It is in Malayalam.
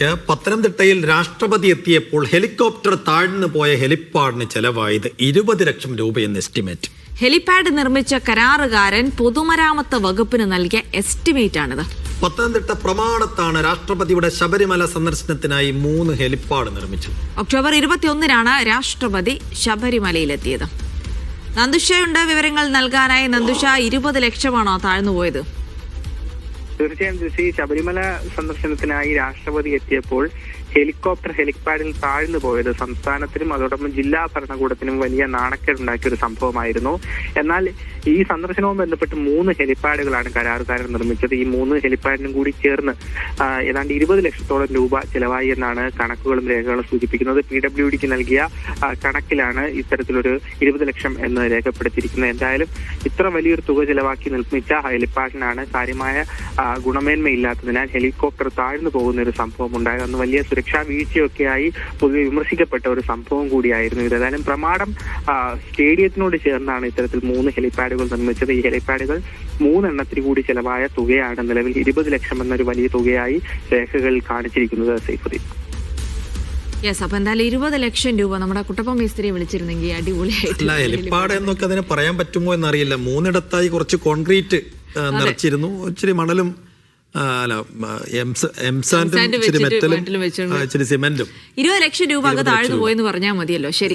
വാർത്തയിലേക്ക്. പത്തനംതിട്ടയിൽ രാഷ്ട്രപതി എത്തിയപ്പോൾ ഹെലികോപ്റ്റർ താഴ്ന്നു പോയ ഹെലിപ്പാഡിന് ചെലവായത് 20 ലക്ഷം രൂപയെന്ന് എസ്റ്റിമേറ്റ്. ഹെലിപാഡ് നിർമ്മിച്ച കരാറുകാരൻ പൊതുമരാമത്ത് വകുപ്പിന് നൽകിയ എസ്റ്റിമേറ്റാണിത്. പത്തനംതിട്ട പ്രമാണത്താണ് രാഷ്ട്രപതിയുടെ ശബരിമല സന്ദർശനത്തിനായി 3 ഹെലിപ്പാഡ് നിർമ്മിച്ചത്. ഒക്ടോബർ 21-നാണ് രാഷ്ട്രപതി ശബരിമലയിലെത്തിയത്. നന്ദുഷയുണ്ട് വിവരങ്ങൾ നൽകാനായി. നന്ദുഷ, 20 ലക്ഷമാണോ താഴ്ന്നുപോയത്? തീർച്ചയായും ശബരിമല സന്ദർശനത്തിനായി രാഷ്ട്രപതി എത്തിയപ്പോൾ ഹെലിപ്പാഡിൽ താഴ്ന്നു പോയത് സംസ്ഥാനത്തിനും അതോടൊപ്പം ജില്ലാ ഭരണകൂടത്തിനും വലിയ നാണക്കേടുണ്ടാക്കിയ ഒരു സംഭവമായിരുന്നു. എന്നാൽ ഈ സന്ദർശനവുമായി ബന്ധപ്പെട്ട് 3 ഹെലിപ്പാഡുകളാണ് കരാറുകാരൻ നിർമ്മിച്ചത്. ഈ 3 ഹെലിപ്പാഡിനും കൂടി ചേർന്ന് ഏതാണ്ട് 20 ലക്ഷത്തോളം രൂപ ചെലവായി എന്നാണ് കണക്കുകളും രേഖകളും സൂചിപ്പിക്കുന്നത്. PWDക്ക് നൽകിയ കണക്കിലാണ് ഇത്തരത്തിലൊരു 20 ലക്ഷം എന്ന് രേഖപ്പെടുത്തിയിരിക്കുന്നത്. എന്തായാലും ഇത്ര വലിയൊരു തുക ചെലവാക്കി നിർമ്മിച്ച ഹെലിപ്പാഡിനാണ് കാര്യമായ ഗുണമേന്മയില്ലാത്തതിനാൽ ഹെലികോപ്റ്റർ താഴ്ന്നു പോകുന്ന ഒരു സംഭവം ഉണ്ടായത്. അന്ന് വലിയ സുരക്ഷാ വീഴ്ചയൊക്കെയായി പൊതുവെ വിമർശിക്കപ്പെട്ട ഒരു സംഭവം കൂടിയായിരുന്നു ഇത്. ഏതായാലും പ്രമാടം സ്റ്റേഡിയത്തിനോട് ചേർന്നാണ് ഇത്തരത്തിൽ 3 ഹെലിപാഡുകൾ നിർമ്മിച്ചത്. ഈ ഹെലിപാഡുകൾ 3 എണ്ണത്തിന് കൂടി ചെലവായ തുകയാണ് നിലവിൽ 20 ലക്ഷം എന്നൊരു വലിയ തുകയായി രേഖകളിൽ കാണിച്ചിരിക്കുന്നത്. സൈഫുദ്ദീൻ, അപ്പൊ എന്തായാലും 20 ലക്ഷം രൂപ നമ്മുടെ കുട്ടപ്പ മേസ്ത്രിയെ വിളിച്ചിരുന്നെങ്കിൽ അടിപൊളിയായിട്ട്. ഹെലിപ്പാഡ് എന്നൊക്കെ അതിനെ പറയാൻ പറ്റുമോ എന്നറിയില്ല. 3 ഇടത്തായി കുറച്ച് കോൺക്രീറ്റ് നിറച്ചിരുന്നു, ഇച്ചിരി മണലും എംസാൻഡും ഇച്ചിരി മെറ്റലും ഇച്ചിരി സിമെന്റും. 20 ലക്ഷം രൂപ താഴ്ന്നു പോയെന്ന് പറഞ്ഞാൽ മതിയല്ലോ. ശരി.